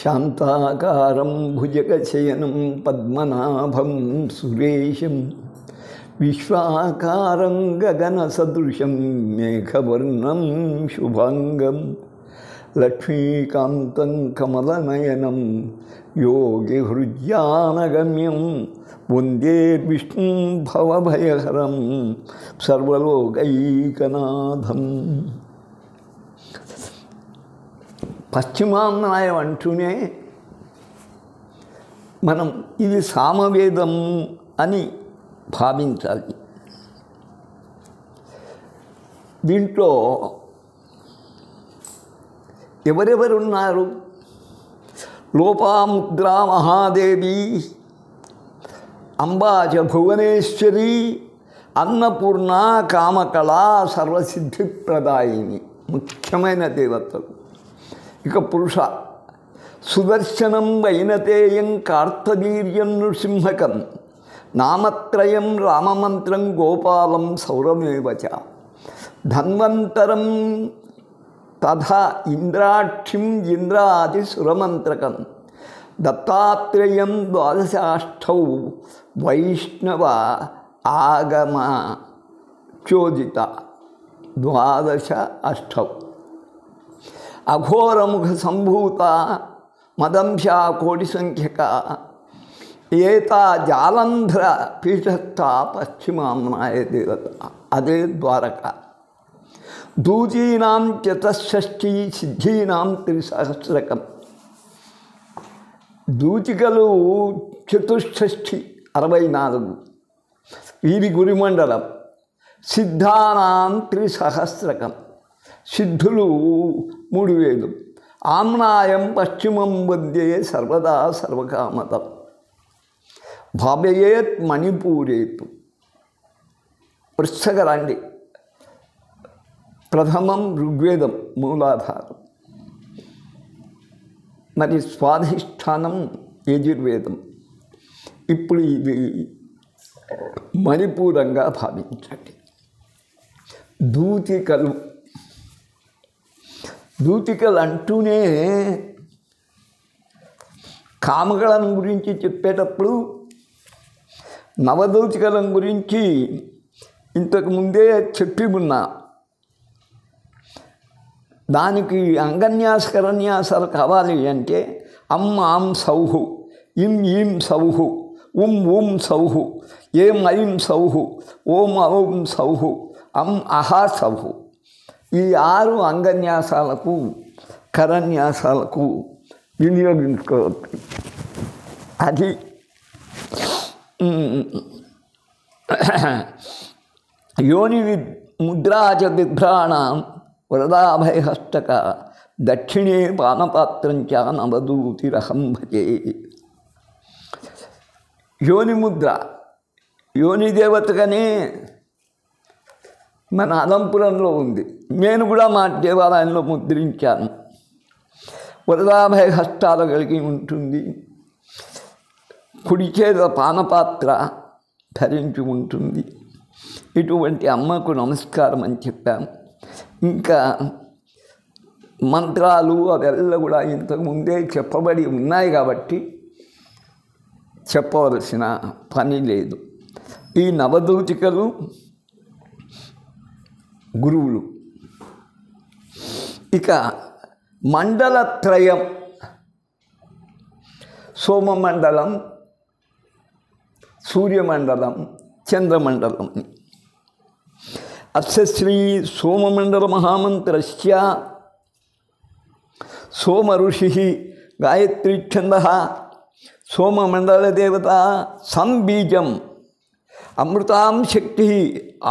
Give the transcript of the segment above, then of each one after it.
శాంతాకారం భుజగశయనం పద్మనాభం సురేశం విశ్వాకారం గగనసదృశం మేఘవర్ణం శుభాంగం లక్ష్మీకాంతం కమలనయనం యోగిహృద్యానగమ్యం వందే విష్ణుం భవభయహరం సర్వలోకైకనాథం. పశ్చిమాన్వయం అంటూనే మనం ఇది సామవేదం అని భావించాలి. దీంట్లో ఎవరెవరున్నారు? లోపాముద్రా మహాదేవి, అంబాచ భువనేశ్వరి, అన్నపూర్ణ, కామకళ, సర్వసిద్ధిప్రదాయిని ముఖ్యమైన దేవతలు. ఇక పురుష సుదర్శనం వైనతేయం కార్తవీర్యం నృసింహకం నామత్రయం రామమంత్రం గోపాలం సౌరమేవచ ధన్వంతరం తథా ఇంద్రాక్షిం ఇంద్రాది సురమంత్రకం దత్తాత్రేయం ద్వాదశాష్టౌ వైష్ణవ ఆగమ చోదిత ద్వాదశ అష్టౌ అఘోరముఖ సంభూత మదంశా కోటి సంఖ్యక ఏతా జాలంధ్ర పీఠస్థ పశ్చిమామ్నాయ దేవత. అదే ద్వారక. దూజీనాం చతుషష్ఠి సిద్ధీనాం త్రిసహస్రకం. దూచికలు చతుషష్ఠి 64, వీరి గురిమండలం. సిద్ధానాం త్రిసహస్రకం, సిద్ధులు 3000. ఆమ్నాయం పశ్చిమం వందే సర్వదా సర్వకామతం భావయేత్ మణిపూరేతు. వృశ్చకరాండి ప్రథమం ఋగ్వేదం మూలాధారం, మరి స్వాధిష్టానం యజుర్వేదం. ఇప్పుడు ఇది మణిపూరంగా భావించండి. దూతికలు అంటూనే కామకళం గురించి చెప్పేటప్పుడు నవదూతికలం గురించి ఇంతకుముందే చెప్పి ఉన్నా. దానికి అంగన్యాసకరన్యాసాలు కావాలి అంటే ఆం సౌహు, ఈం సౌహు, ఉం సౌహు, ఏం ఐం సౌహు, ఓం ఔం సౌహు, అహా సౌహు. ఈ 6 అంగన్యాసాలకు కరన్యాసాలకు వినియోగించుకోవచ్చు. అది యోని ముద్రాచ బిభ్రాణం వరదాభయహస్తక దక్షిణే పానపాత్రంచ నవదూతిరహం భజే. యోని ముద్ర, యోని దేవతగానే మన అలంపురంలో ఉంది. నేను కూడా మా దేవాలయంలో ముద్రించాను. వరదాభయ హస్తాలు కలిగి ఉంటుంది. కుడి చేత పానపాత్ర ధరించి ఉంటుంది. ఇటువంటి అమ్మకు నమస్కారం అని చెప్పాను. ఇంకా మంత్రాలు అవెల్ల కూడా ఇంతకుముందే చెప్పబడి ఉన్నాయి కాబట్టి చెప్పవలసిన పని లేదు. ఈ నవదూతికలు గురువులు. ఇక మండలత్రయం, సోమమండలం, సూర్యమండలం, చంద్రమండలం. అస్య శ్రీ సోమమండల మహామంత్రస్య సోమ ఋషి గాయత్రీ ఛంద సోమమండల దేవత సంబీజం అమృతాం శక్తి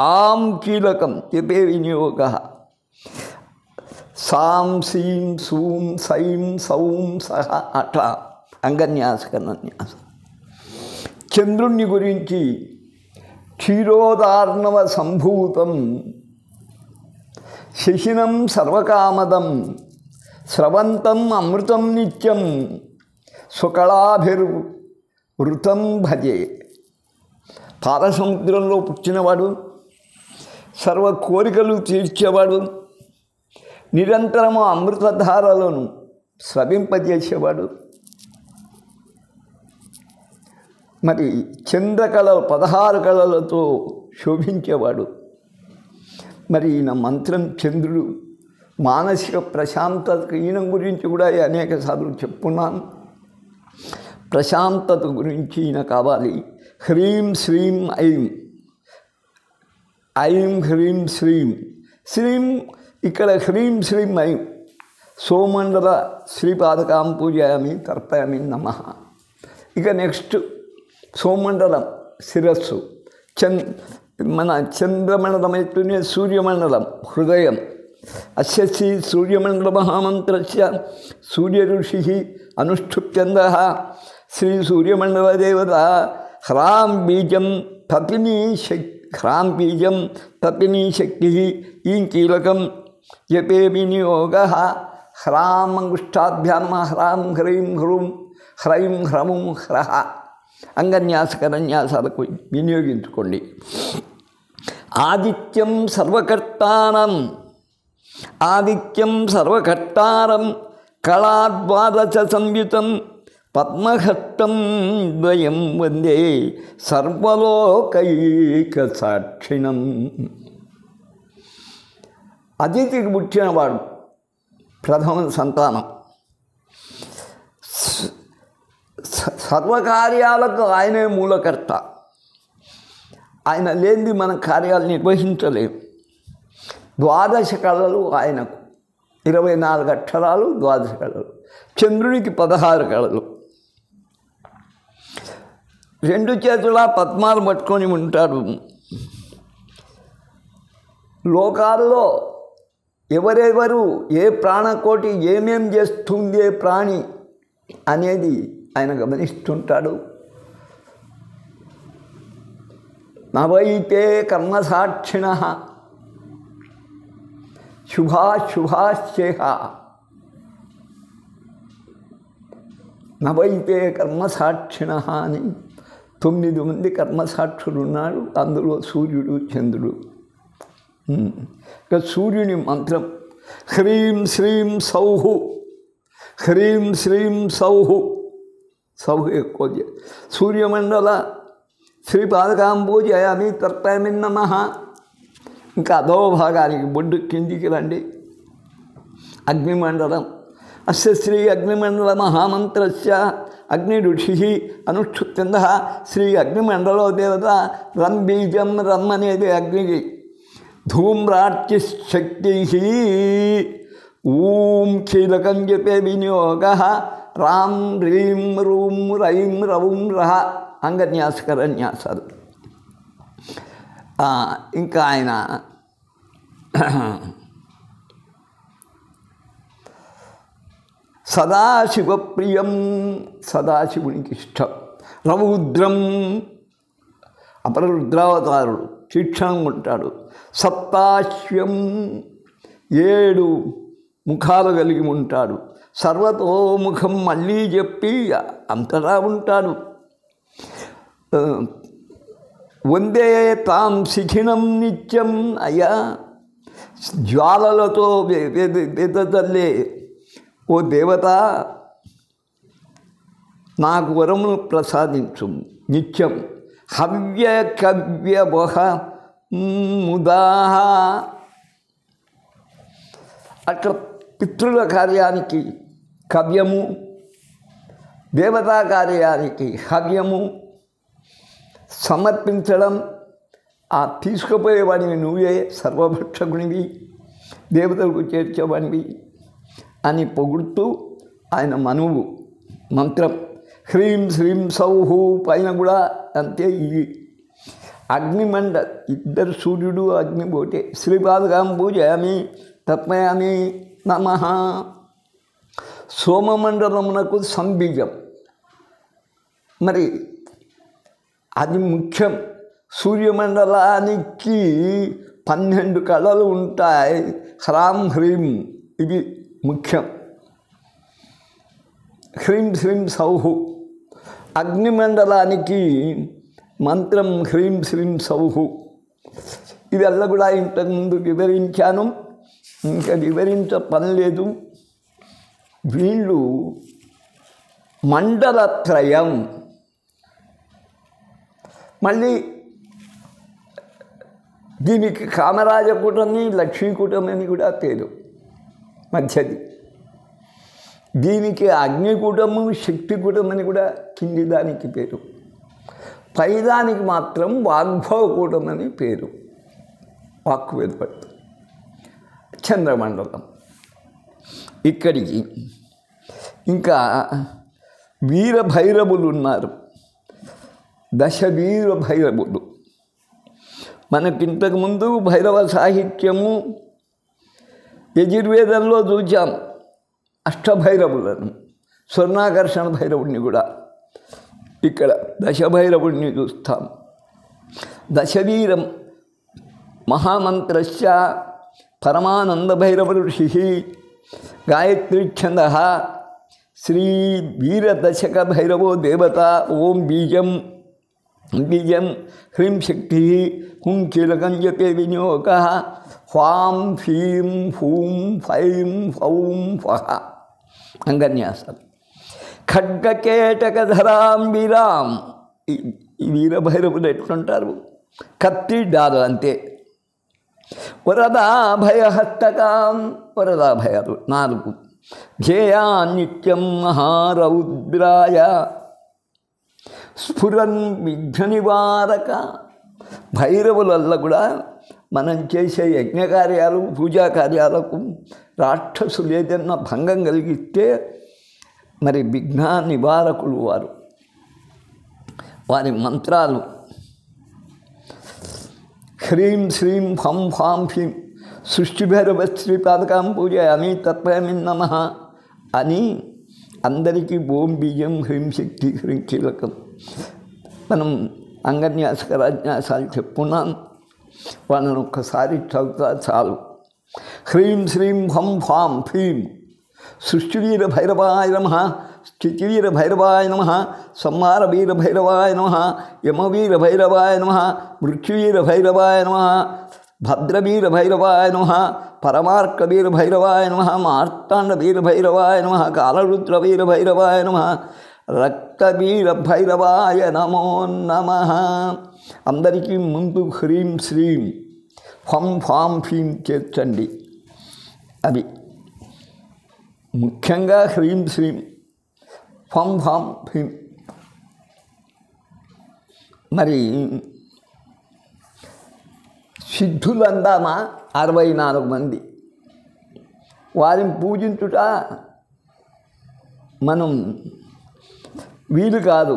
ఆం కీలకం చెప్పే వినియోగ సాం సీం సూం సైం సౌం సహ అట అంగన్యాసకన్యాసం. చంద్రుణ్ణి గురించి క్షీరోదార్ణవ సంభూతం శశినం సర్వకామదం స్రవంతం అమృతం నిత్యం స్వకళాభిర్వృతం భజే. పాలసముద్రంలో పుట్టినవాడు, సర్వ కోరికలు తీర్చేవాడు, నిరంతరము అమృతధారలను స్రవింపజేసేవాడు. మరి చంద్రకళలు 16 కళలతో శోభించేవాడు. మరి ఈయన మంత్రం చంద్రుడు. మానసిక ప్రశాంతతకు ఈయన గురించి కూడా అనేక సార్లు చెప్పుకున్నాను. ప్రశాంతత గురించి ఈయన కావాలి. హ్రీం శ్రీం ఐం, ఐం హ్రీం శ్రీం. శ్రీం ఇక్కడ హ్రీం శ్రీం ఐం. సోమండల శ్రీపాదకాం పూజయామి తర్పయామి నమః. ఇక నెక్స్ట్ సోమండలం శిరస్సు. మన చంద్రమండలం ఎత్తునే సూర్యమండలం హృదయం. అస్య శ్రీ సూర్యమండల మహామంత్రస్య సూర్య ఋషి అనుష్ఠుప్యంద శ్రీ సూర్యమండల దేవత హ్రాం బీజం తపినీ శక్తి, హ్రాం బీజం తపినీ శక్తి ఈం కీలకం జపే వినియోగ. హ్రాం అంగుష్టాభ్యాం హ్రాం హ్రీం హ్రూం హ్రైం హ్రముం హ్రహ. అంగన్యాస కరన్యాసాలకు వినియోగించుకోండి. ఆదిత్యం సర్వకర్తారం, ఆదిత్యం సర్వకర్తారం కళాద్వాదశ సంయుతం పద్మహస్తం ద్వయం వందే సర్వలోకైక సాక్షిణం. అతిథికి పుట్టినవాడు ప్రథమ సంతానం. సర్వకార్యాలకు ఆయనే మూలకర్త. ఆయన లేనిది మన కార్యాలు నిర్వహించలేము. 12 కళలు ఆయనకు, 24 అక్షరాలు 12 కళలు. చంద్రుడికి 16 కళలు. 2 చేతుల పద్మాలు పట్టుకొని ఉంటాడు. లోకాల్లో ఎవరెవరు ఏ ప్రాణకోటి ఏమేం చేస్తుంది ప్రాణి అనేది ఆయన గమనిస్తుంటాడు. నవైతే కర్మసాక్షిణ శుభాశుభాశ్చేహ. నవైతే కర్మసాక్షిణ అని 9 మంది కర్మసాక్షులు ఉన్నారు. అందులో సూర్యుడు చంద్రుడు. ఇక సూర్యుని మంత్రం హ్రీం శ్రీం సౌహు, హ్రీం శ్రీం సౌహు. సౌహు ఎక్కువ. సూర్యమండల శ్రీపాదకాం పూజయామి తర్పయామి నమః. ఇంకా అదో భాగానికి బొడ్డు కిందికి రండి. అగ్నిమండలం. అస్య శ్రీ అగ్నిమండల మహామంత్రస్య అగ్ని ఋషి అనుష్ఠుప్యంద శ్రీ అగ్నిమండలో దేవత. రం బీజం, రమ్ అనేది అగ్నికి. ధూమ్రార్చి శక్తి ఊం కీలకం జపే వినియోగ. రాం హ్రీం రూం రైం రవుం రహ. అంగన్యాసకరన్యాసాలు. ఇంకా ఆయన సదాశివప్రియం, సదాశివునికి ఇష్టం. రౌద్రం అపరరుద్రావతారుడు, శిక్షణంగా ఉంటాడు. సప్తాశ్వం 7 ముఖాలు కలిగి ఉంటాడు. సర్వతోముఖం మళ్ళీ చెప్పి అంతటా ఉంటాడు. వందే తాం శిఖినం నిత్యం. అయ్యా జ్వాలలతో వెదజల్లే ఓ దేవత, నాకు వరమును ప్రసాదించు నిత్యం. హవ్య కవ్య వహ ముదాహ. అట్లా పితృల కార్యానికి కవ్యము, దేవతా కార్యానికి హవ్యము సమర్పించడం. ఆ తీసుకుపోయేవాడివి నువ్వే, సర్వభక్షకునివి, దేవతలకు చేర్చేవాడివి అని పొగుడుతూ ఆయన మనువు మంత్రం హ్రీం శ్రీం సౌహు. పైన కూడా అంతే. ఇది అగ్నిమండ, ఇద్దరు సూర్యుడు అగ్ని పోటే. శ్రీపాదకాం పూజయామి తర్పయామి నమః. సోమమండలమునకు సంబీజం. మరి అది ముఖ్యం. సూర్యమండలానికి 12 కళలు ఉంటాయి. హ్రాం హ్రీం ఇది ముఖ్యం. హ్రీం శ్రీం సౌహు. అగ్నిమండలానికి మంత్రం హ్రీం శ్రీం సౌహు. ఇవల్ల కూడా ఇంతకుముందు వివరించాను, ఇంకా వివరించ పని లేదు. వీళ్ళు మండలత్రయం. మళ్ళీ దీనికి కామరాజకూటమి, లక్ష్మీకూటమి అని కూడా పేరు మధ్యది. దీనికి అగ్నికూటము, శక్తికూటం అని కూడా కింది దానికి పేరు. పైదానికి మాత్రం వాగ్భవకూటం అని పేరు. వాక్కు ఏర్పడుతుంది. చంద్రమండలం. ఇక్కడికి ఇంకా వీరభైరవులు ఉన్నారు. దశవీర భైరవులు. మనకింతకుముందు భైరవ సాహిత్యము యజుర్వేదంలో చూచాం. అష్టభైరవులను, స్వర్ణాకర్షణ భైరవుడిని కూడా ఇక్కడ దశభైరవుడిని చూస్తాం. దశవీరం మహామంత్రశ్చ పరమానంద భైరవ ఋషి గాయత్రీ ఛంద శ్రీ వీరదశక భైరవో దేవత. ఓం బీజం బీజం హ్రీం శక్తి హుం కీలకం జపే వినియోగ హ్వాం హ్రీం హూం ఫైం ఫౌం ఫహ అంగన్యాసం. ఖడ్గకేటకధరాం వీరాం. ఈ వీరభైరవులు ఎట్లుంటారు? కత్తి డాలు అంతే. వరదాభయహస్తకాం. వరదాభయాలు 4. ధ్యేయా నిత్యం మహారౌద్రాయ స్ఫురన్ విఘ్న నివారక. భైరవులల్ల కూడా మనం చేసే యజ్ఞకార్యాలు, పూజా కార్యాలకు రాక్షసులు ఏదైనా భంగం కలిగిస్తే మరి విఘ్న నివారకులు వారు. వారి మంత్రాలు హ్రీం శ్రీం ఫం ఫాం ఫీం సృష్టిభైరవ శ్రీపాదకాం పూజయామి తత్వయామి నమః అని అందరికీ ఓం బీజం హ్రీం శక్తి హ్రీం కీలకం. మనం అంగన్యాస కరాన్యాసాలు చెప్పుకున్నాం. వాళ్ళని ఒక్కసారి చదువుతా చాలు. హ్రీం శ్రీం హం ఫాం ఫీం సృష్టివీర భైరవాయ నమః, స్థితివీర భైరవాయ నమః, సంహార వీర భైరవాయ నమః, యమవీర భైరవాయ నమః, మృత్యువీర భైరవాయ నమః, భద్రవీర భైరవాయ నమః, పరమార్క వీర భైరవాయ నమః, మార్తాండ వీర భైరవాయ నమః, కాలరుద్ర వీర భైరవాయ నమః, రక్తవీర భైరవాయ నమో నమః. అందరికీ ముందు హ్రీం శ్రీం ఫం ఫాం ఫీం చేర్చండి. అది ముఖ్యంగా హ్రీం శ్రీం ఫం ఫాం ఫీం. మరి సిద్ధులందామా 64 మంది. వారిని పూజించుట మనం వీలు కాదు.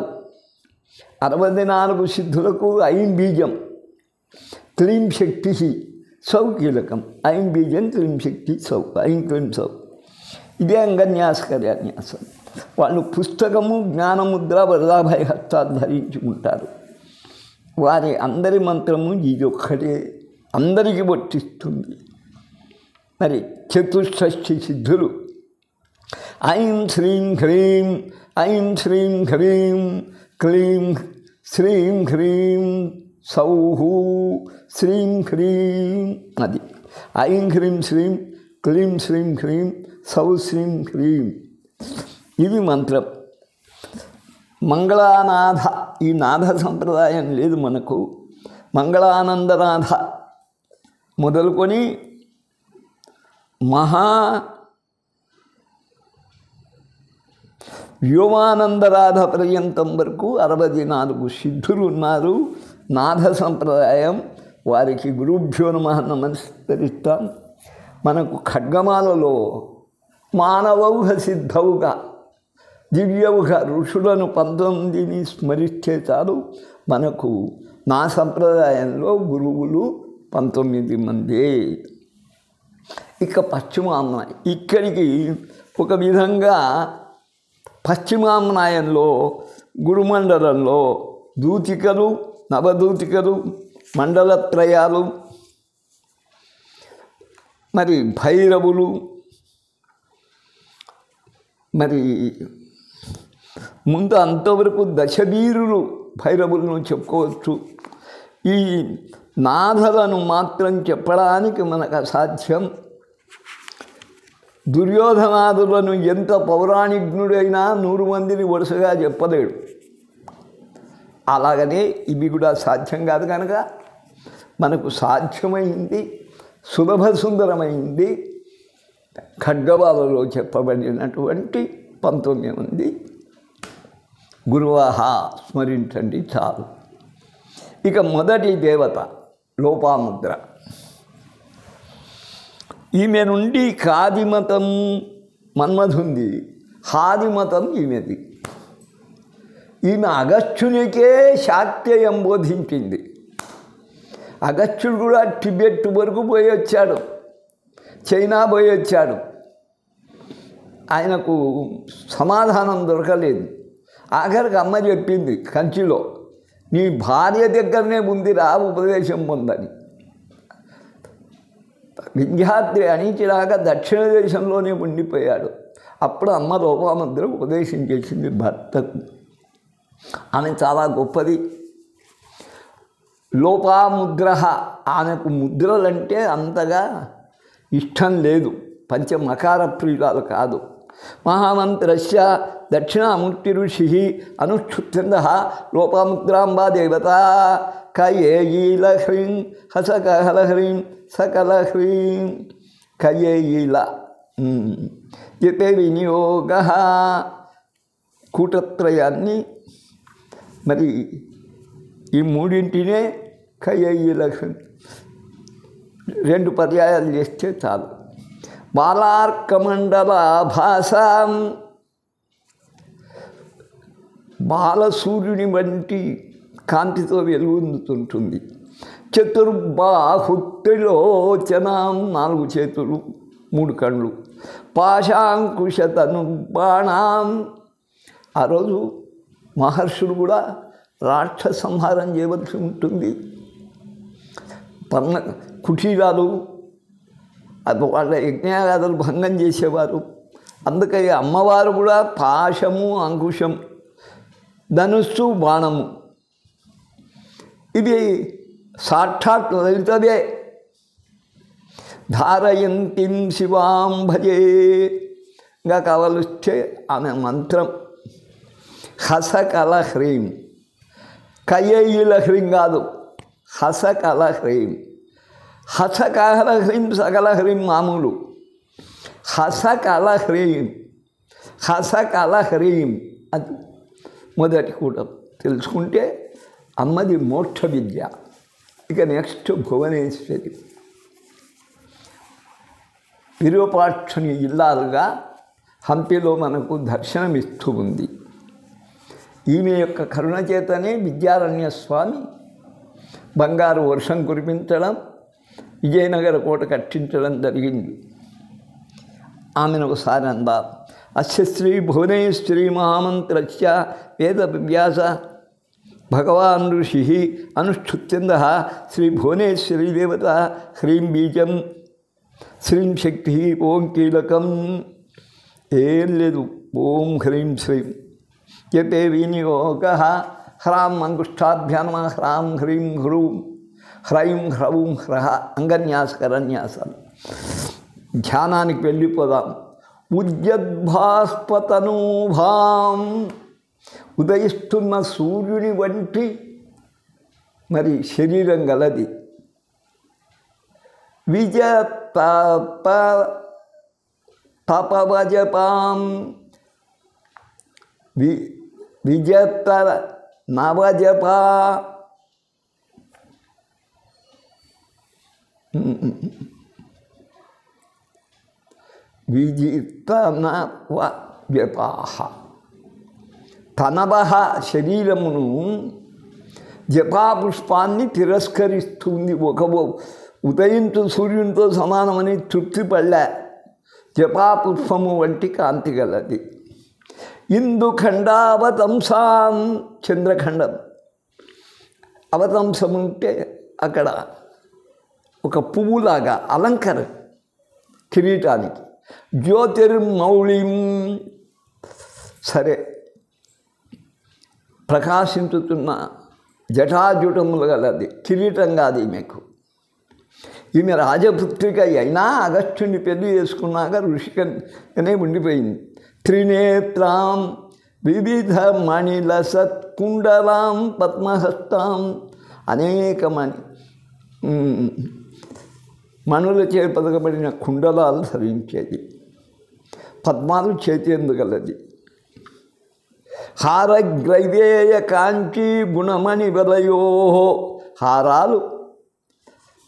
64 సిద్ధులకు ఐం బీజం క్లీం శక్తి సౌ కీలకం. ఐం బీజం క్లీం శక్తి సౌ, ఐం క్లీం సౌ. ఇదే అంగన్యాసకర్యాన్యాసం. వాళ్ళు పుస్తకము, జ్ఞానముద్ర, వరదాభయ హస్తాలు ధరించుకుంటారు. వారి అందరి మంత్రము ఇది ఒక్కటే అందరికీ వర్తిస్తుంది. మరి చతుష్షష్ఠి సిద్ధులు ఐం శ్రీం హ్రీం, ఐం శ్రీం హ్రీం క్లీం శ్రీం హ్రీం సౌహు శ్రీం హ్రీం. అది ఐం హ్రీం శ్రీం క్లీం శ్రీం హ్రీం సౌ శ్రీం హ్రీం. ఇది మంత్రం. మంగళానాథ, ఈ నాథ సంప్రదాయం లేదు మనకు. మంగళానందనాథ మొదలుకొని మహా వ్యోమానందరాధ పర్యంతం వరకు 64 సిద్ధులు ఉన్నారు. నాథ సంప్రదాయం. వారికి గురుభ్యో నమః నమస్కరిస్తాం. మనకు ఖడ్గమాలలో మానవౌహ సిద్ధౌగా దివ్యౌహ ఋషులను 19 స్మరిస్తే చాలు. మనకు నా సంప్రదాయంలో గురువులు 19 మందే. ఇక పశ్చిమామ్నాయం. ఇక్కడికి ఒక విధంగా పశ్చిమామ్నాయంలో గురుమండలంలో దూతికలు, నవదూతికలు, మండలత్రయాలు, మరి భైరవులు, మరి ముందు అంతవరకు దశవీరులు భైరవులను చెప్పుకోవచ్చు. ఈ నాథలను మాత్రం చెప్పడానికి మనకు అసాధ్యం. దుర్యోధనాదులను ఎంత పౌరాణిజ్ఞుడైనా 100 మందిని వరుసగా చెప్పలేడు. అలాగనే ఇవి కూడా సాధ్యం కాదు కనుక మనకు సాధ్యమైంది, సులభ సుందరమైంది ఖడ్గవాలలో చెప్పబడినటువంటి 19 మంది గురువాహ స్మరించండి చాలు. ఇక మొదటి దేవత లోపాముద్ర. ఈమె నుండి కాదిమతం మన్మధుంది, హాదిమతం ఈమెది. ఈమె అగస్త్యునికే శాక్తేయం బోధించింది. అగస్త్యుడు కూడా టిబెట్ వరకు పోయి వచ్చాడు, చైనా పోయి వచ్చాడు. ఆయనకు సమాధానం దొరకలేదు. ఆఖరికి అమ్మ చెప్పింది కంచిలో, నీ భార్య దగ్గరనే ఉందిరా ఉపదేశం పొందని. వింధ్యాద్రి అణిచిలాగా దక్షిణ దేశంలోనే ఉండిపోయాడు. అప్పుడు అమ్మ లోపాముద్ర ఉపదేశం చేసింది భర్తకు. ఆమె చాలా గొప్పది. లోపాముద్ర, ఆమెకు ముద్రలంటే అంతగా ఇష్టం లేదు, పంచమకార ప్రియురాలు కాదు. మహామంత్రస్య దక్షిణామూర్తి ఋషి అనుష్ఠుత్యంద లోపాముద్రాంబా దేవత కయేయీల హ్రీం హసకహల హ్రీం సకల హ్రీం కయేయీల చెప్పే వినియోగ. కూటత్రయాన్ని మరి ఈ మూడింటినే కయేయీల హ్రీం 2 పర్యాయాలు చేస్తే చాలు. బాలార్కమండల భాసాం, బాలసూర్యుని వంటి కాంతితో వెలుగొందుతుంటుంది. చతుర్బాహుత్రిలోచనాం, 4 చేతులు 3 కళ్ళు. పాశాంకుశతను బాణాం, ఆ రోజు మహర్షులు కూడా రాక్షస సంహారం చేయవలసి ఉంటుంది. కుటీరాలు వాళ్ళ యజ్ఞయాగాదులు భంగం చేసేవారు. అందుకే అమ్మవారు కూడా పాశము, అంకుశం, ధనుస్సు, బాణము ఇది సాక్షాత్ లలితవే. ధారయంతిం శివాం భజే. ఇంకా కావలిస్తే ఆమె మంత్రం హసకల హ్రీం, కయేయుల హ్రీం కాదు, హసకల హ్రీం. హసకల హ్రీం సకల హ్రీం మామూలు, హసకల హ్రీం, హసకల హ్రీం అది మొదటి కూడా తెలుసుకుంటే అమ్మది మోక్ష విద్య. ఇక నెక్స్ట్ భువనేశ్వరి, విరూపాక్షుని ఇల్లాలుగా హంపిలో మనకు దర్శనమిస్తూ ఉంది. ఈమె యొక్క కరుణ చేతనే విద్యారణ్య స్వామి బంగారు వర్షం కురిపించడం, విజయనగర కోట కట్టించడం జరిగింది. ఆమెను ఒకసారి అందా. అస్య శ్రీ భువనేశ్వరి మహామంత్రస్య వేద వ్యాస భగవాన్ ఋషి అనుష్ఠుత్యంద శ్రీ భువనేశ్వరి దేవత హ్రీం బీజం శ్రీం శక్తి ఓం కీలకం. ఏం లేదు, ఓం హ్రీం శ్రీం చెప్పే వినియోగ. హ్రాం అంగుష్టాభ్యానమ హ్రాం హ్రీం హ్రూం హ్రైం హ్రౌం హ్రహ అంగన్యాసకరన్యాసం. ధ్యానానికి వెళ్ళిపోదాం. ఉద్యద్భాస్పతనూభాం, ఉదయిస్తున్న సూర్యుని వంటి మరి శరీరం గలది. తపవజపాం, విజత నవజపా, విజితనవజపాహ. తనవహ శరీరమును జపాపుష్పాన్ని తిరస్కరిస్తుంది. ఒక ఉదయించు సూర్యునితో సమానమని తృప్తి పడలే. జపాపుష్పము వంటి కాంతి గలది. ఇందుఖండావతంసాం, చంద్రఖండం. అవతంసం ఉంటే అక్కడ ఒక పువ్వులాగా అలంకరణ కిరీటానికి. జ్యోతిర్మౌళిం, సరే ప్రకాశించుతున్న జటాజుటములు గలది, కిరీటం కాదు ఈమెకు. ఈమె రాజపుత్రిక అయినా అగస్త్యుని పెళ్లి చేసుకున్నాక ఋషికనే ఉండిపోయింది. త్రినేత్రాం వివిధ మణిలసత్కుండలాం పద్మహస్తాం, అనేక మణులచే పదకబడిన కుండలాలు ధరించేది, పద్మాలు చేతి గలది. హారగ్రైవేయ కాంచీ గుణమణి వలయో, హారాలు,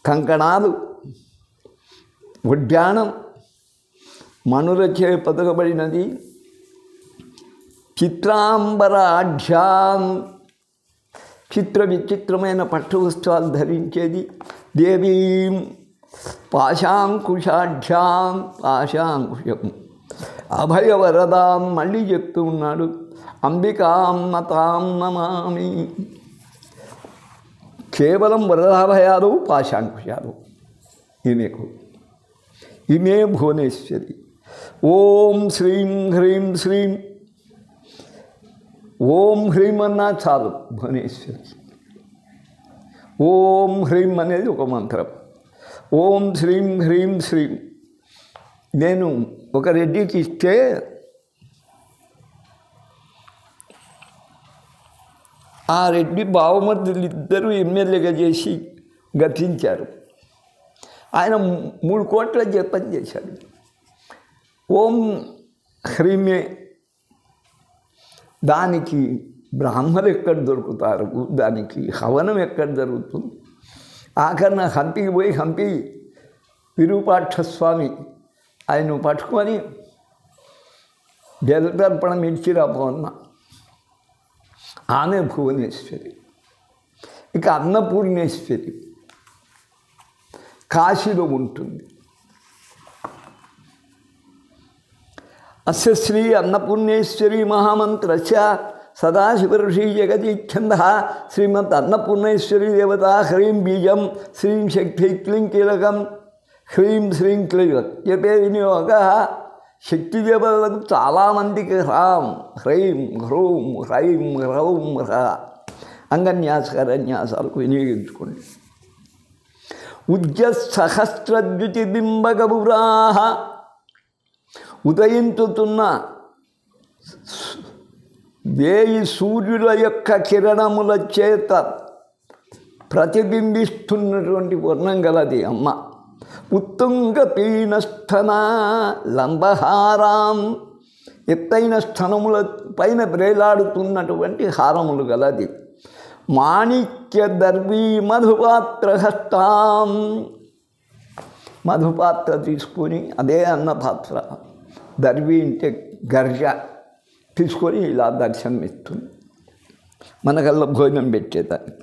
కంకణాలు, ఉడ్యానం మణులచే పదకబడినది. చిత్రాంబరాఢ్యాం, చిత్ర విచిత్రమైన పట్టు వస్త్రాలు ధరించేది. దేవీం పాశాంకుశాఢ్యాం, పాశాంకుశం అభయవరదాం, మళ్ళీ చెప్తూ ఉన్నాడు. అంబికాం నతాం నమామి, కేవలం వరదాభయాలు పాశాంకుశాలు ఈమెకు. ఈమె భువనేశ్వరి. ఓం శ్రీం హ్రీం శ్రీం, ఓం హ్రీం అన్నా చాలు భువనేశ్వరి. ఓం హ్రీం అనేది ఒక మంత్రం. ఓం శ్రీం హ్రీం శ్రీం. నేను ఒక రెడ్డికి ఇస్తే ఆ రెడ్డి బావమర్దులు ఇద్దరు ఎమ్మెల్యేగా చేసి గతించారు. ఆయన 3 కోట్ల జపం చేశాడు. ఓం హ్రీమే, దానికి బ్రాహ్మణులు ఎక్కడ దొరుకుతారు, దానికి హవనం ఎక్కడ జరుగుతుంది. ఆఖరణ హంపికి పోయి హంపి విరూపాక్షస్వామి ఆయన పట్టుకొని జలతర్పణం ఇచ్చి రాబోన్నా. ఆమె భువనేశ్వరి. ఇక అన్నపూర్ణేశ్వరి కాశీలో ఉంటుంది. అస్య శ్రీ అన్నపూర్ణేశ్వరి మహామంత్రస్య సదాశివఋషి జగదీచ్ఛంద శ్రీమద్ అన్నపూర్ణేశ్వరి దేవత హ్రీం బీజం శ్రీం శక్తి క్లీం కీలకం హ్రీం శ్రీం క్లీలకం చెప్పే వినియోగ శక్తి దేవతలకు చాలామందికి హ్రాం హ్రైం హ్రూం హ్రైం హ్రౌం హ్ర అంగన్యాస కరన్యాసాలకు వినియోగించుకోండి. ఉజ్జసహస్రద్యుతిబింబగపురా, ఉదయించుతున్న 1000 సూర్యుల యొక్క కిరణముల చేత ప్రతిబింబిస్తున్నటువంటి వర్ణం గలది అమ్మ. ఉత్తుంగ పీనస్థన లంబహారాం, ఎత్తైన స్థనముల పైన బ్రేలాడుతున్నటువంటి హారములు గలది. మాణిక్య దర్వీ మధుపాత్రహస్తాం, మధుపాత్ర తీసుకొని అదే అన్నపాత్ర, దర్వీ అంటే గర్జ తీసుకొని ఇలా దర్శనమిస్తుంది మనకల్లా భోజనం పెట్టేదానికి.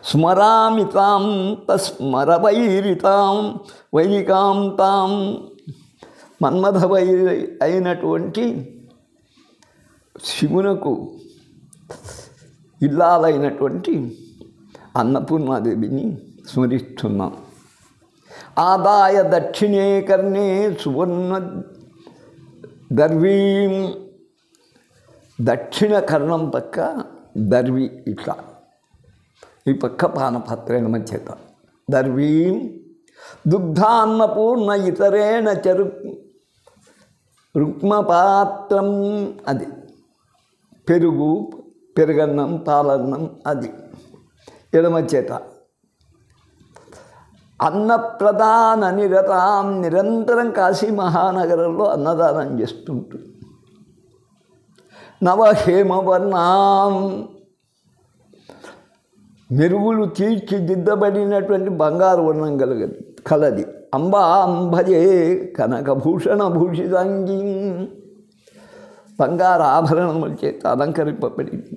స్మరామితాం తస్మరవైరితాం వైరికాం తాం, మన్మథవైరి అయినటువంటి శివునకు ఇల్లాలైనటువంటి అన్నపూర్ణాదేవిని స్మరిస్తున్నాం. ఆదాయ దక్షిణే కర్ణే సువర్ణ దర్వీం, దక్షిణ కర్ణం పక్క దర్వి, ఇట్లా ఈ పక్క పానపాత్రేణ మధ్యత దర్వీం. దుగ్ధాన్నపూర్ణ ఇతరేణ చరు రుక్మపాత్రం, అది పెరుగు, పెరుగన్నం, పాలన్నం, అది ఎడమ చేత. అన్నప్రదాన నిరతాం, నిరంతరం కాశీ మహానగరంలో అన్నదానం చేస్తుంటుంది. నవహేమవర్ణాం, మెరుగులు తీర్చిదిద్దబడినటువంటి బంగారు వర్ణం కలది. అంబాంభజే కనకభూషణ భూషితాంగీ, బంగారు ఆభరణముల చేత అలంకరింపబడింది.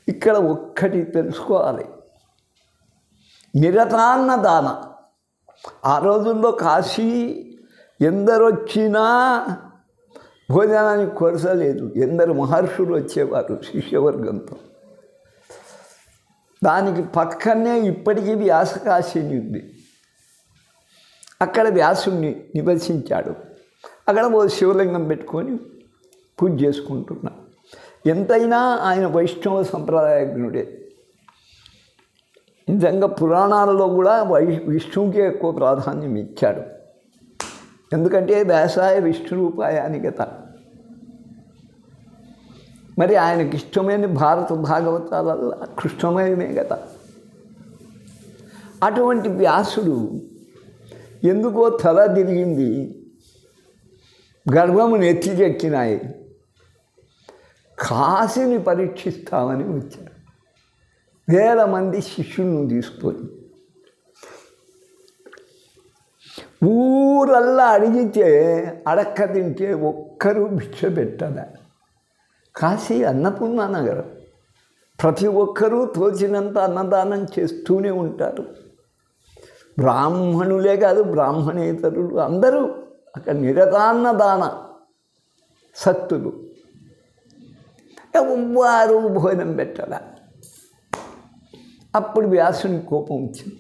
ఇక్కడ ఒక్కటి తెలుసుకోవాలి, నిరతాన్నదాన. ఆ రోజుల్లో కాశీ ఎందరొచ్చినా భోజనానికి కొరత లేదు. ఎందరు మహర్షులు వచ్చేవారు శిష్యవర్గంతో. దానికి పక్కనే ఇప్పటికీ వ్యాసకాశిని ఉంది. అక్కడ వ్యాసుని నివసించాడు. అక్కడ ఓ శివలింగం పెట్టుకొని పూజ చేసుకుంటున్నాడు. ఎంతైనా ఆయన వైష్ణవ సంప్రదాయజ్ఞుడే. నిజంగా పురాణాలలో కూడా విష్ణువుకే ఎక్కువ ప్రాధాన్యం ఇచ్చాడు. ఎందుకంటే వ్యాసాయ విష్ణు రూపాయాని గత. మరి ఆయనకి ఇష్టమైన భారత భాగవతాలలో కృష్ణమయమే కదా. అటువంటి వ్యాసుడు ఎందుకో తల తిరిగింది, గర్భము నెత్తికెక్కినాయి, కాశీని పరీక్షిస్తామని వచ్చారు. వేల మంది శిష్యులను తీసుకొని ఊరల్లా అడిగితే అడక్క తింటే ఒక్కరూ భిక్ష పెట్టదా. కాశీ అన్నపూర్ణ నగరం, ప్రతి ఒక్కరూ తోచినంత అన్నదానం చేస్తూనే ఉంటారు. బ్రాహ్మణులే కాదు, బ్రాహ్మణేతరులు అందరూ అక్కడ నిరతాన్నదాన సత్తులు. ఎవ్వరూ భోజనం పెట్టరా. అప్పుడు వ్యాసుని కోపం వచ్చింది.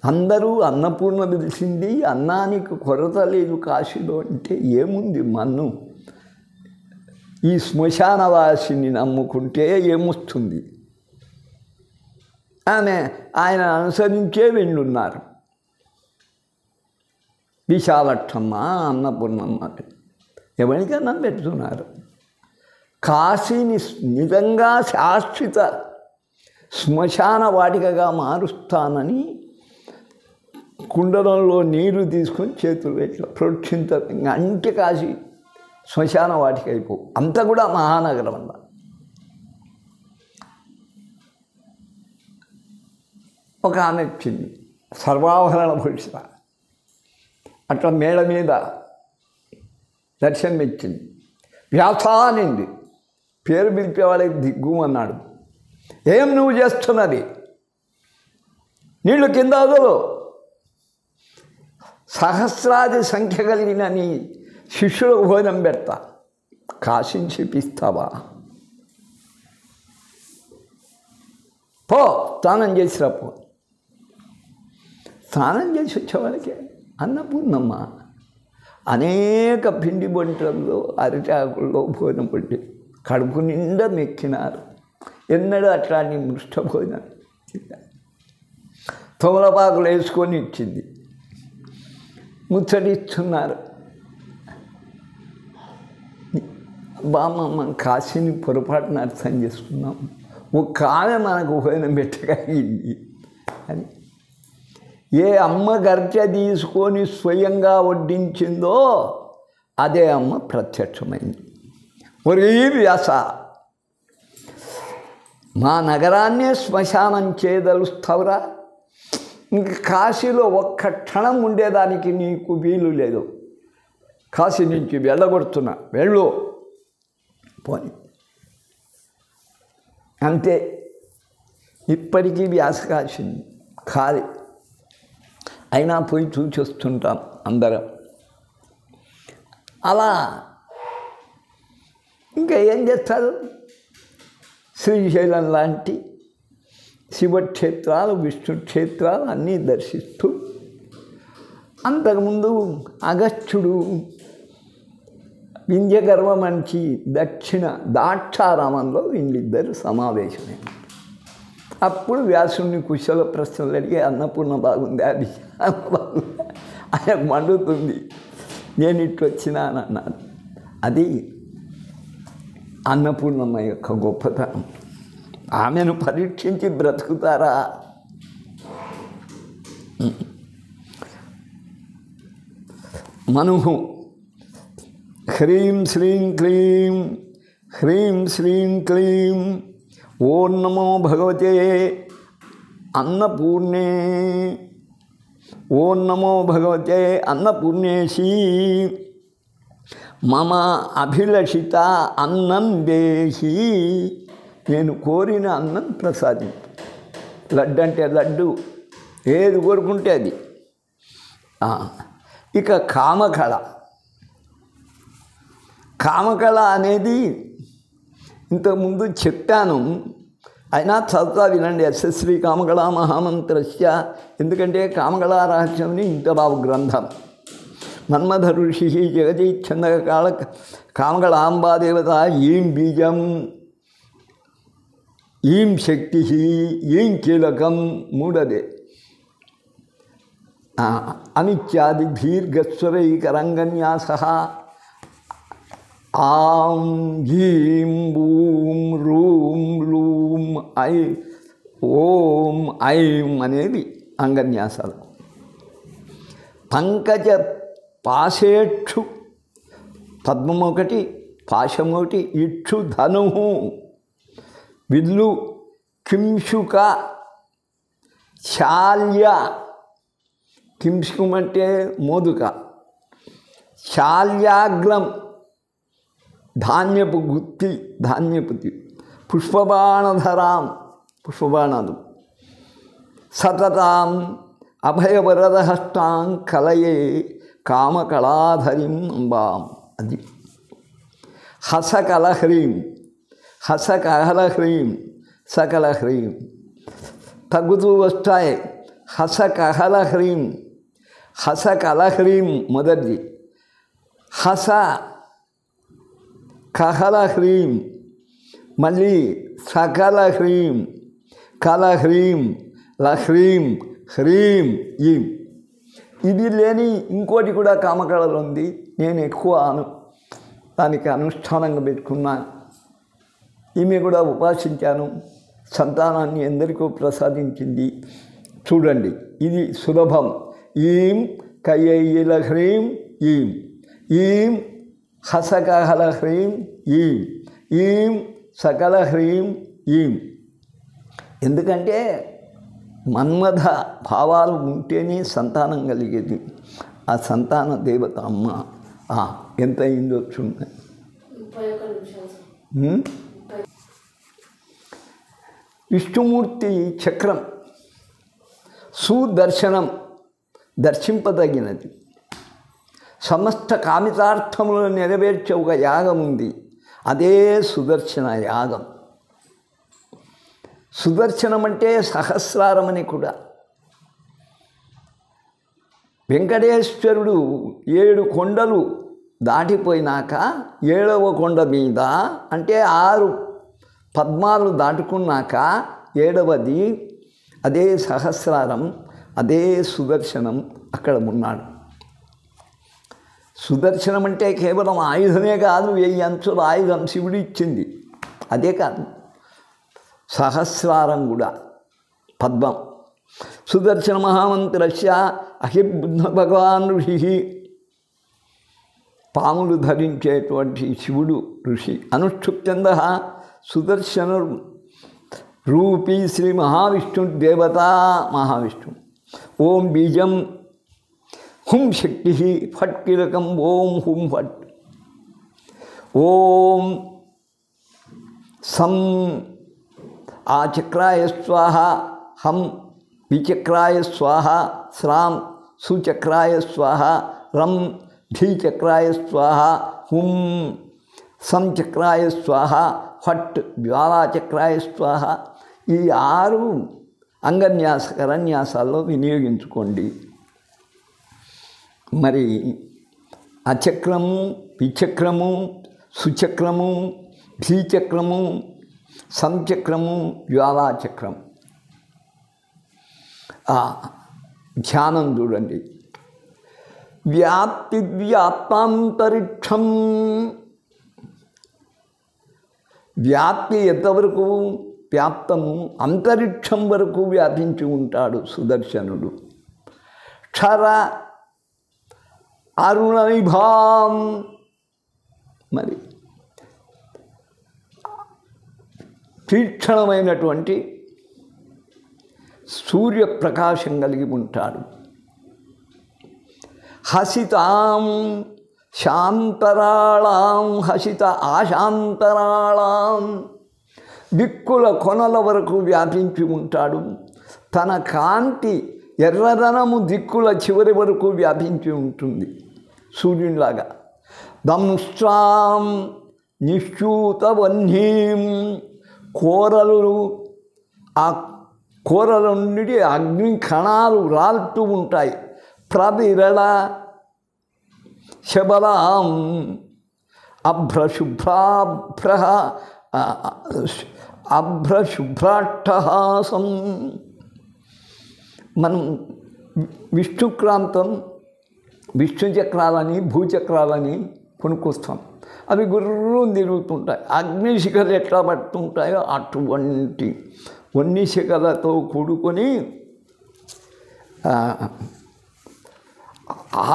అందరూ అన్నపూర్ణ తెలిసింది, అన్నానికి కొరత లేదు కాశీలో అంటే ఏముంది మన్ను, ఈ శ్మశానవాసిని నమ్ముకుంటే ఏమొస్తుంది. ఆయన అనుసరించే వెళ్ళున్నారు. విశాలక్షమ్మ, అన్నపూర్ణమ్మ ఎవరికైనా పెడుతున్నారు. కాశీని నిజంగా శాశ్వత శ్మశాన వాటికగా మారుస్తానని కుండలంలో నీరు తీసుకొని చేతులు ఇట్లా ప్రోక్షించారు. అంటే కాశీ శ్మశాన వాటిక అయిపో. అంతా కూడా మహానగరం అన్న. ఒక ఆమె వచ్చింది, సర్వాభరణ భూషిత, అట్లా మేడ మీద దర్శనం ఇచ్చింది. వ్యాసానింది, పేరు పిలిపేవాళ్ళకి దిగ్గుమన్నాడు. ఏం నువ్వు చేస్తున్నది? నీళ్ళు కింద వదలు, సహస్రాది సంఖ్య కలిగిన నీ శిష్యులకు భోజనం పెడతా, కాశీని చూపిస్తావా? పో, స్నానం చేసిరా పో. స్నానం చేసి వచ్చేవాళ్ళకి అన్నపూర్ణమ్మ అనేక పిండి వంటల్లో అరిటాకుల్లో భోజనం పెట్టి కడుపు నిండా మెక్కినారు. ఎన్నడూ అట్లాంటి మృష్ట భోజనం తమలపాకులు వేసుకొని ఇచ్చింది. ముచ్చటిస్తున్నారు. బామ్మ కాశీని పొరపాటున అర్థం చేసుకున్నాం, ఒక ఆమె మనకు భోజనం పెట్టగలిగింది అని. ఏ అమ్మ గర్జ తీసుకొని స్వయంగా వడ్డించిందో అదే అమ్మ ప్రత్యక్షమైంది. ఒరే వ్యాస, మా నగరాన్నే శ్మశానం చేయదలుస్తావురా? ఇంక కాశీలో ఒక్క క్షణం ఉండేదానికి నీకు వీలు లేదు. కాశీ నుంచి వెళ్ళగొడుతున్నా, వెళ్ళు పోని. అంతే. ఇప్పటికీ వ్యాస కాశీని ఖాళీ అయినా పోయి చూసి వస్తుంటాం అందరం. అలా ఇంకా ఏం చేస్తారు? శ్రీశైలం లాంటి శివక్షేత్రాలు, విష్ణు క్షేత్రాలు అన్నీ దర్శిస్తూ, అంతకుముందు అగస్త్యుడు వింధ్యగర్వమంచి దక్షిణ దాక్షారామంలో వీళ్ళిద్దరు సమావేశమే. అప్పుడు వ్యాసుడిని కుశల ప్రశ్నలు అడిగి, అన్నపూర్ణ బాగుంది, అది బాగుంది, ఆయనకు మండుతుంది, నేను ఇట్లా వచ్చినానన్నాను. అది అన్నపూర్ణమ్మ యొక్క గొప్పతనం. ఆమెను పరీక్షించి బ్రతుకుతారా? మనుహు హ్రీం శ్రీం క్లీం, హ్రీం శ్రీం క్లీం, ఓం నమో భగవతే అన్నపూర్ణే, ఓం నమో భగవతే అన్నపూర్ణేశీ, మమ అభిలషిత అన్నం దేహి, నేను కోరిన అన్నం ప్రసాదించు. లడ్డు అంటే లడ్డు, ఏది కోరుకుంటే అది. ఇక కామకళ. కామకళ అనేది ఇంతకుముందు చెప్పాను, అయినా చదువుతా వినండి. యశస్వి కామకళా మహామంత్రస్య. ఎందుకంటే కామకళా రహస్యంని ఇంత బాగు గ్రంథం. మన్మథ ఋషి జగదీచ్ఛందక కాళ కామకళాంబాదేవత ఈం బీజం ఈం శక్తి ఈం కీలకం మూడదే. అనిత్యాది దీర్ఘస్వరైకరంగన్యాస ఆం గీం బూం రూం లూం ఐ ఓం ఐం అనేది అంగన్యాసాలు. పంకజ పాశేక్షు పద్మం ఒకటి, పాశం ఒకటి, ఇక్షు ధను విల్లు, కింశుక శాల్య, కింశుకం అంటే మోదుక, శాల్యాగ్రం ధాన్యపు గుత్తి, ధాన్యపుతి, పుష్పబాణధరాం పుష్పబాణాలు, సతతాం అభయవరదహస్తాం కలయే కామకళాధరిం అంబాం. అది హసకలహ్రీం, హసకహలహ్రీం, సకలహ్రీం తగ్గుతూ వస్తాయి. హసకహలహ్రీం, హసకలహ్రీం మొదటిది, హస కహలహ్రీం, మళ్ళీ సకలహ్రీం, కలహ్రీం, లహ్రీం, హ్రీం, ఈం. ఇది లేని ఇంకోటి కూడా కామకళలు ఉంది. నేను ఎక్కువ దానికి అనుష్ఠానంగా పెట్టుకున్నాను. ఈమె కూడా ఉపాసించాను. సంతానాన్ని ఎందరికో ప్రసాదించింది. చూడండి, ఇది సులభం. ఈం కయ్యలహ్రీం ఈం, ఈం హసకహలహ్రీం ఈం, ఈం సకలహ్రీం ఈం. ఎందుకంటే మన్మథ భావాలు ఉంటేనే సంతానం కలిగేది. ఆ సంతాన దేవత అమ్మ ఎంత అయిందో చూడండి. విష్ణుమూర్తి చక్రం సుదర్శనం, దర్శింపదగినది. సమస్త కామితార్థములను నెరవేర్చే ఒక యాగం ఉంది. అదే సుదర్శన యాగం. సుదర్శనం అంటే సహస్రారం అని కూడా. వెంకటేశ్వరుడు 7 కొండలు దాటిపోయినాక 7వ కొండ మీద, అంటే 6 పద్మాలు దాటుకున్నాక 7వది అదే సహస్రారం, అదే సుదర్శనం అక్కడ ఉన్నాడు. సుదర్శనం అంటే కేవలం ఆయుధమే కాదు, 1000 అంచుల ఆయుధం శివుడు ఇచ్చింది. అదే కాదు, సహస్రారం కూడా పద్మం. సుదర్శన మహామంత్రస్య అహిబుద్ధ భగవాన్ ఋషి, పాములు ధరించేటువంటి శివుడు ఋషి. అనుష్ఠుప్చంద సుదర్శన రూపీ శ్రీ మహావిష్ణు దేవత మహావిష్ణు. ఓం బీజం హుం శక్తి ఫట్ కీలకం ఓం హుం ఫట్. ఓం సం ఆచక్రాయ స్వాహ, హం విచక్రాయ స్వాహ, శ్రాం సుచక్రాయ స్వాహ, రం ధీచక్రాయ స్వాహ, హుం సంచక్రాయ స్వాహ, ఫట్ జ్వాలాచక్రాయ స్వాహ. ఈ 6 అంగన్యాస కరన్యాసాల్లో వినియోగించుకోండి. మరి అచక్రము, విచక్రము, సుచక్రము, ధీచక్రము, సంచక్రము, జ్వాలాచక్రం. ధ్యానం చూడండి. వ్యాప్తి వ్యాప్తాంతరిక్షం. వ్యాప్తి ఎంతవరకు? వ్యాప్తము అంతరిక్షం వరకు వ్యాపించి ఉంటాడు సుదర్శనుడు. క్షర అరుణనిభాం. మరి తీక్షణమైనటువంటి సూర్యప్రకాశం కలిగి ఉంటాడు. హసితాం శాంతరాళాం, హసిత ఆశాంతరాళాం. దిక్కుల కొనల వరకు వ్యాపించి ఉంటాడు. తన కాంతి ఎర్రదనము దిక్కుల చివరి వరకు వ్యాపించి ఉంటుంది సూర్యునిలాగా. దంష్ట్రాం నిశ్చూతవహ్నీం. కోరలు, ఆ కోరల నుండి అగ్ని కణాలు రాలుతూ ఉంటాయి. ప్రవిరళ శబలాం అభ్రశుభ్రాభ్ర అభ్రశుభ్రాట్టహాసం. మనం విష్ణుక్రాంతం, విష్ణు చక్రాలని భూచక్రాలని కొనుక్కొస్తాం. అవి గుర్రు తిరుగుతుంటాయి. అగ్నిశిఖలు ఎట్లా పడుతుంటాయో అటువంటి వన్ని శిఖలతో కూడుకొని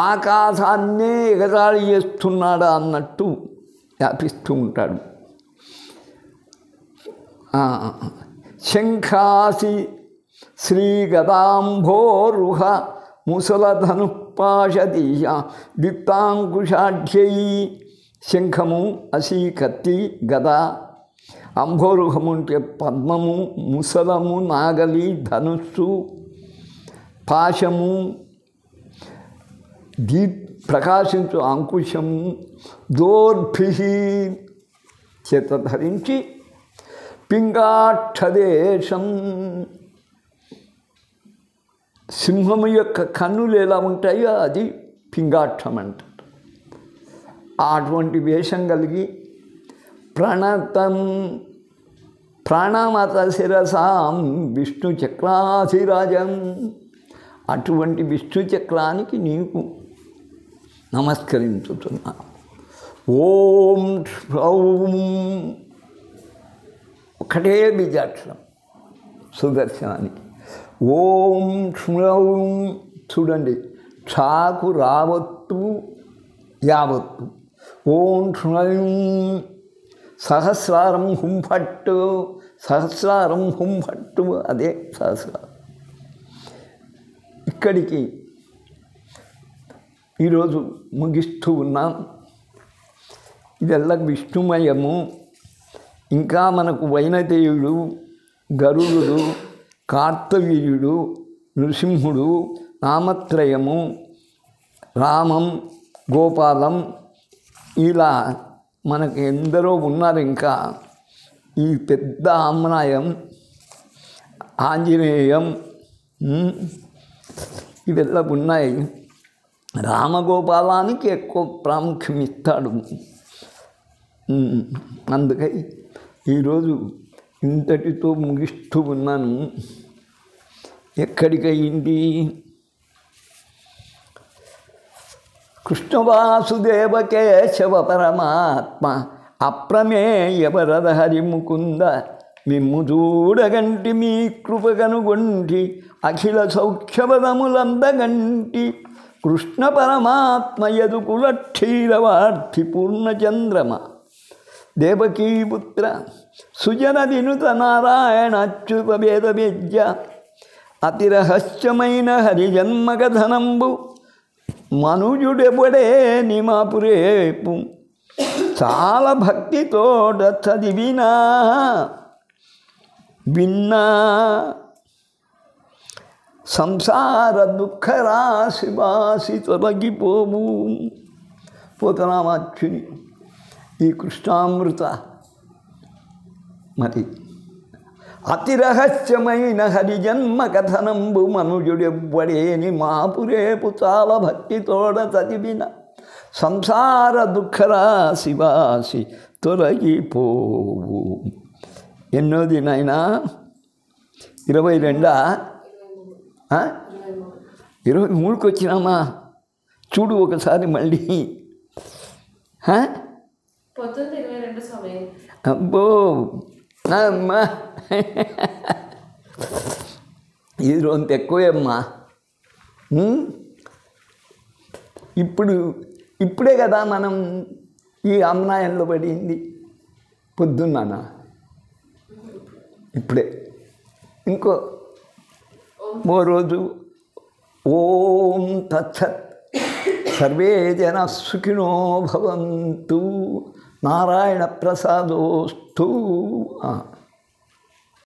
ఆకాశాన్నే ఎగతాళి చేస్తున్నాడా అన్నట్టు వ్యాపిస్తూ ఉంటాడు. శంఖాసి శ్రీగదాంభోరుహ ముసలధనుపాశదీయ దిత్తాంకుశాఢ్యై. శంఖము, అసి కత్తి, గద, అంభోరుహము అంటే పద్మము, ముసలము నాగలి, ధనుస్సు, పాశము, ప్రకాశించు అంకుశము, దోర్భి చేత ధరించి పింగాక్షదేశం. సింహము యొక్క కన్నులు ఎలా ఉంటాయో అది పింగాక్షం అంటారు. అటువంటి వేషం కలిగి ప్రణతం ప్రాణామత శిరసాం విష్ణు చక్రాధిరాజం. అటువంటి విష్ణు చక్రానికి నీకు నమస్కరించుతున్నా. ఓం శ్రౌం ఒకటే బీజాక్షరం సుదర్శనానికి. ఓం శ్రౌం చూడండి, ఛాకు రావత్తు యావత్తు. ఓం శ్రౌం సహస్రారం హుంఫట్టు, సహస్రారం హుంఫట్టు, అదే సహస్రారం. ఇక్కడికి ఈరోజు ముగిస్తూ ఉన్నాం. ఇదెల్లా విష్ణుమయము. ఇంకా మనకు వైనతేయుడు, గరుడు, కార్తవీర్యుడు, నృసింహుడు, నామత్రయము, రామం, గోపాలం, ఇలా మనకు ఎందరో ఉన్నారు. ఇంకా ఈ పెద్ద ఆమ్నాయం, ఆంజనేయం, ఇవెల్లా ఉన్నాయి. రామగోపాలానికి ఎక్కువ ప్రాముఖ్యం ఇస్తాడు. అందుకై ఈరోజు ఇంతటితో ముగిస్తూ ఉన్నాను. ఎక్కడికయింది? కృష్ణవాసుదేవ కేశవ పరమాత్మ అప్రమేయ వరద హరిముకుంద మిమ్ము చూడగంటి మీ కృపగనుగొంటి అఖిల సౌఖ్యపదములందగంటి కృష్ణ పరమాత్మ యదుకుల క్షీరవార్థి పూర్ణచంద్రమ దేవకీపుత్ర సుజన వినుత నారాయణ అచ్యుత వేద విద్య అతిరహస్యమైన హరిజన్మకథనంబు మనుజుడెబడే నిమాపురేపు చాలా భక్తితోట చదివినా విన్నా సంసార దుఃఖరాశి వాసి తొలగిపోవు. పోతనామాచ్యుని ఈ కృష్ణామృత మరి అతి రహస్యమైన హరిజన్మ కథనంబు మనుజుడెవ్వడేని మాపురేపు చాలా భక్తితోడ చదివిన సంసార దుఃఖరాశి వాసి తొలగిపోవు. ఎన్నోది నాయనా? 22 23కి వచ్చినామా? చూడు ఒకసారి మళ్ళీ. అబ్బో అమ్మా, ఇది రొంత ఎక్కువేమ్మా. ఇప్పుడే కదా మనం ఈ అమ్నాయంలో పడింది. పొద్దున్నానా? ఇప్పుడే ఇంకో రోజు. ఓం తత్సత్. సర్వే జన సుఖినో భవంతు. నారాయణ ప్రసాదోస్తు.